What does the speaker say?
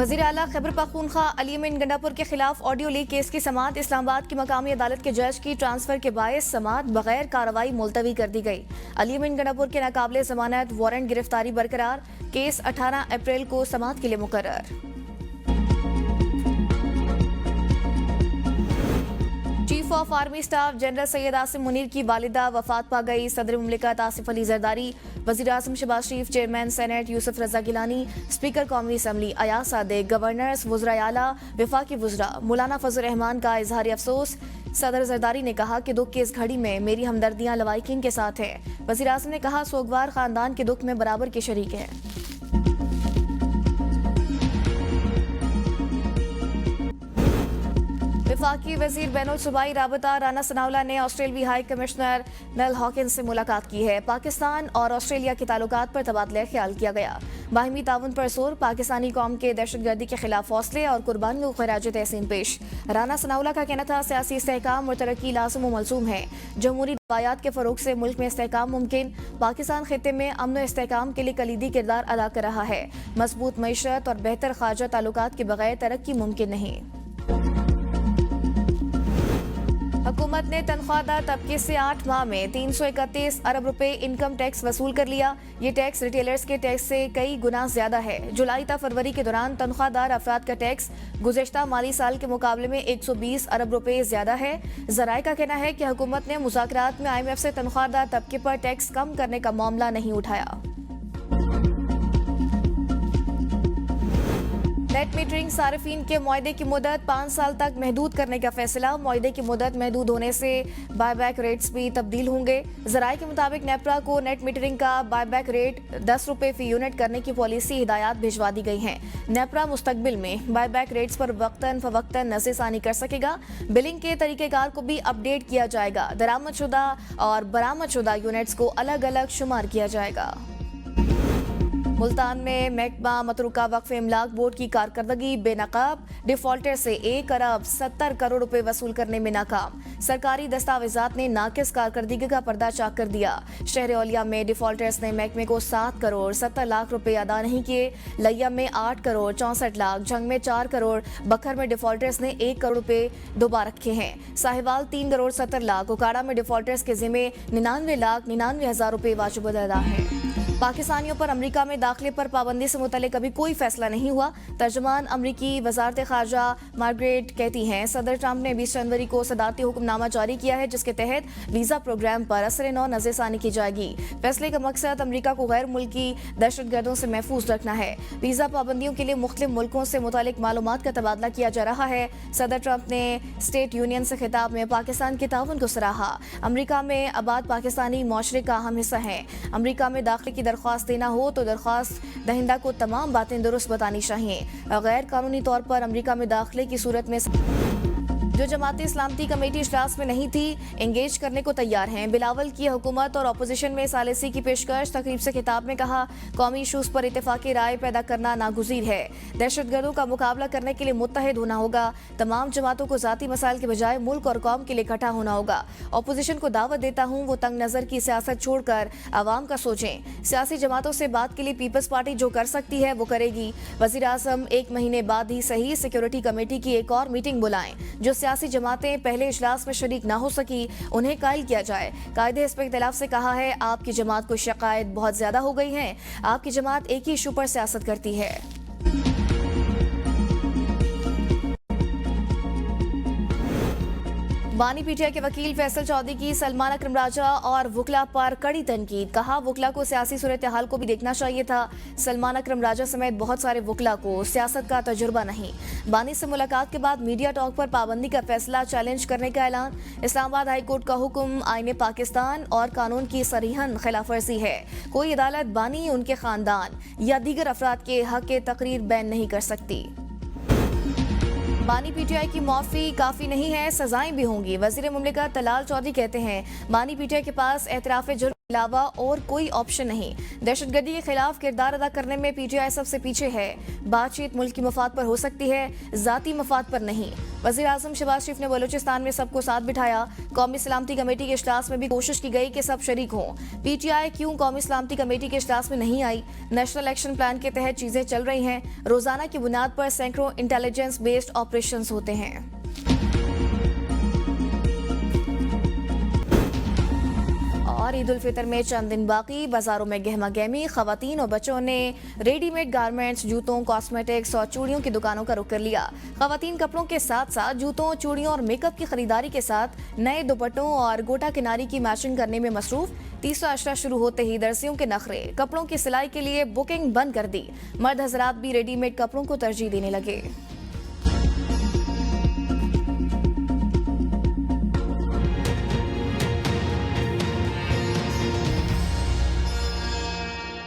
वज़ीर आला खैबर पख्तूनख्वा अली अमीन गंडापुर के खिलाफ ऑडियो लीक केस की समाअत इस्लामाबाद की मकामी अदालत के जज की ट्रांसफर के बायस समाअत बगैर कार्रवाई मुलतवी कर दी गई। अली अमीन गंडापुर के नाकाबिले जमानत वारंट गिरफ्तारी बरकरार। केस 18 अप्रैल को समाअत के लिए मुकर्रर। Chief of army staff general Syed Asim Munir की वालिदा वफात पा गई। सदर मुमलिकत आसिफ अली जरदारी, वज़ीर आज़म शहबाज शरीफ, चेयरमैन सेनेट यूसुफ रजा गिलानी, स्पीकर कौमी असम्बली अयाज सादिक, गवर्नर्स, वज़राए आला, वफाकी वज़रा मौलाना फजल रहमान का इजहार अफसोस। सदर जरदारी ने कहा कि दुख की इस घड़ी में मेरी हमदर्दियां लवाइकिन के साथ हैं। वज़ीर आज़म ने कहा सोगवार खानदान के दुख में बराबर के शरीक हैं। वफाकी वजीर बैनुल सूबाई राबता राना सनाउल्लाह ने ऑस्ट्रेलियाई हाई कमिश्नर नल हॉकिंस से मुलाकात की है। पाकिस्तान और ऑस्ट्रेलिया के ताल्लुकात पर तबादला ख्याल किया गया। बाहिमी ताउन पर जोर, पाकिस्तानी कौम के दहशतगर्दी के खिलाफ हौसले और कुर्बानियों को खराज तहसीन पेश। राना सनाउल्लाह का कहना था सियासी इस्तेहकाम और तरक्की लाज़िम व मलज़ूम है। जमहूरी रवायात के फरोग से मुल्क में इस्तेहकाम मुमकिन। पाकिस्तान खित्ते में अमन व इस्तेहकाम के लिए कलीदी किरदार अदा कर रहा है। मजबूत मईशत और बेहतर खारजा ताल्लुकात के बगैर तरक्की मुमकिन नहीं। हुकूमत ने तनख्वाहदार तबके से 8 माह में 331 अरब रुपए इनकम टैक्स वसूल कर लिया। ये टैक्स रिटेलर्स के टैक्स से कई गुना ज्यादा है। जुलाई ta फरवरी के दौरान तनख्वाहदार अफराद का टैक्स गुज़श्ता माली साल के मुकाबले में 120 अरब रुपए ज्यादा है। ज़राए का कहना है कि हुकूमत ने मुज़ाकरात में IMF से तनख्वाहदार तबके पर टैक्स कम करने का मामला नहीं उठाया। नेट मीटरिंग सार्फिन के मुआहदे की मुद्दत 5 साल तक महदूद करने का फैसला। मुआहदे की मुद्दत महदूद होने से बायबैक रेट्स भी तब्दील होंगे। ज़राए के मुताबिक नेपरा को नेट मीटरिंग का बायबैक रेट 10 रुपए फी यूनिट करने की पॉलिसी हिदायत भिजवा दी गई हैं। नेपरा मुस्तकबिल में बायबैक रेट्स पर वक्तन फवक्तन नज़रसानी कर सकेगा। बिलिंग के तरीक़ेकार को भी अपडेट किया जाएगा। दरामदशुदा और बरामदशुदा यूनिट्स को अलग अलग शुमार किया जाएगा। मुल्तान में महकमा मतरूका वक्फ इमलाक बोर्ड की कारकर्दगी बेनकाब। डिफॉल्टर से 1 अरब 70 करोड़ रुपए वसूल करने में नाकाम। सरकारी दस्तावेजात ने नाकिस कारकर्दगी का पर्दा चाक कर दिया। शहर औलिया में डिफॉल्टर्स ने महकमे को 7 करोड़ 70 लाख रुपए अदा नहीं किए। लिया में 8 करोड़ 64 लाख, जंग में 4 करोड़, बखर में डिफॉल्टर्स ने 1 करोड़ रुपए डुबा रखे हैं। साहिवाल 3 करोड़ 70 लाख, उकाड़ा में डिफॉल्टर्स के जिम्मे 99 लाख 99 हजार रुपए वाजिब अदा हैं। पाकिस्तानियों पर अमरीका में दाखिले पर पाबंदी से मुतल्लिक अभी कोई फैसला नहीं हुआ। तर्जुमान अमरीकी वजारत खारजा मार्गरेट कहती हैं सदर ट्रंप ने 20 जनवरी को सदारती हुक्मनामा जारी किया है जिसके तहत वीज़ा प्रोग्राम पर असर नौ नज़रसानी की जाएगी। फैसले का मकसद अमरीका को गैर मुल्की दहशतगर्दों से महफूज रखना है। वीज़ा पाबंदियों के लिए मुख्तलिफ मुल्कों से मुतालिक मालूमात का तबादला किया जा रहा है। सदर ट्रंप ने स्टेट यूनियन से खिताब में पाकिस्तान के ताउन को सराहा। अमरीका में आबाद पाकिस्तानी माशरे का अहम हिस्सा है। अमरीका में दाखिले की दरख्वास्त देना हो तो दरख्वास्त दहिंदा को तमाम बातें दुरुस्त बतानी चाहिए। गैर कानूनी तौर पर अमरीका में दाखिले की सूरत में जो जमाती इस्लामती कमेटी इजलास में नहीं थी एंगेज करने को तैयार हैं। बिलावल की हुकूमत और अपोजिशन में सालिसी की पेशकश। तकरीब से खिताब में कहा कौमी इशूज पर इत्तेफाकी राय पैदा करना नागुज़ीर है। दहशतगर्दों का मुकाबला करने के लिए मुत्तहिद होना होगा। तमाम जमातों को जाती मसाइल के बजाय मुल्क और कौम के लिए इकट्ठा होना होगा। अपोजिशन को दावत देता हूँ वो तंग नज़र की सियासत छोड़कर आवाम का सोचें। सियासी जमातों से बात के लिए पीपल्स पार्टी जो कर सकती है वो करेगी। वज़ीर आज़म 1 महीने बाद ही सही सिक्योरिटी कमेटी की एक और मीटिंग बुलाएं। जो सियासी जमातें पहले इजलास में शरीक ना हो सकी उन्हें कायल किया जाए। कायदे इस पर इख्तिलाफ से कहा है आपकी जमात को शिकायत बहुत ज्यादा हो गई है। आपकी जमात एक ही इशू पर सियासत करती है। बानी पीटीआई के वकील फैसल चौधरी की सलमान अकरम राजा और वकला पर कड़ी तनकीद। कहा वकला को सियासी सूरत हाल को भी देखना चाहिए था। सलमान अकरम राजा समेत बहुत सारे वकला को सियासत का तजुर्बा नहीं। बानी से मुलाकात के बाद मीडिया टॉक पर पाबंदी का फैसला चैलेंज करने का ऐलान। इस्लामाबाद हाई कोर्ट का हुक्म आईने पाकिस्तान और कानून की सरीहन खिलाफ वर्जी है। कोई अदालत बानी, उनके खानदान या दीगर अफराद के हक के तकरीर बैन नहीं कर सकती। बानी पीटीआई की माफी काफी नहीं है, सजाएं भी होंगी। वजीर मुमलिकत तलाल चौधरी कहते हैं बानी पीटीआई के पास एतराफ जुर्म अलावा और कोई ऑप्शन नहीं। दहशतगर्दी के खिलाफ किरदार अदा करने में पीटीआई सबसे पीछे है। बातचीत मुल्क की मफाद पर हो सकती है, जाती मफाद पर नहीं। वज़ीर आज़म शहबाज शरीफ ने बलूचिस्तान में सबको साथ बिठाया। कौमी सलामती कमेटी के इजलास में भी कोशिश की गई कि सब शरीक हों। पीटीआई क्यों कौमी सलामती कमेटी के इजलास में नहीं आई? नेशनल एक्शन प्लान के तहत चीजें चल रही हैं। रोजाना की बुनियाद पर सैकड़ों इंटेलिजेंस बेस्ड ऑपरेशंस होते हैं। और ईद उल फितर में चंद दिन बाकी, बाजारों में गहमा गहमी। खवातीन और बच्चों ने रेडीमेड गारमेंट्स, जूतों, कॉस्मेटिक्स और चूड़ियों की दुकानों का रुख कर लिया। खवातीन कपड़ों के साथ साथ जूतों, चूड़ियों और मेकअप की खरीदारी के साथ नए दुपट्टों और गोटा किनारी की मैचिंग करने में मसरूफ। तीसरा अशरा शुरू होते ही दर्जियों के नखरे, कपड़ों की सिलाई के लिए बुकिंग बंद कर दी। मर्द हजरात भी रेडीमेड कपड़ों को तरजीह देने लगे।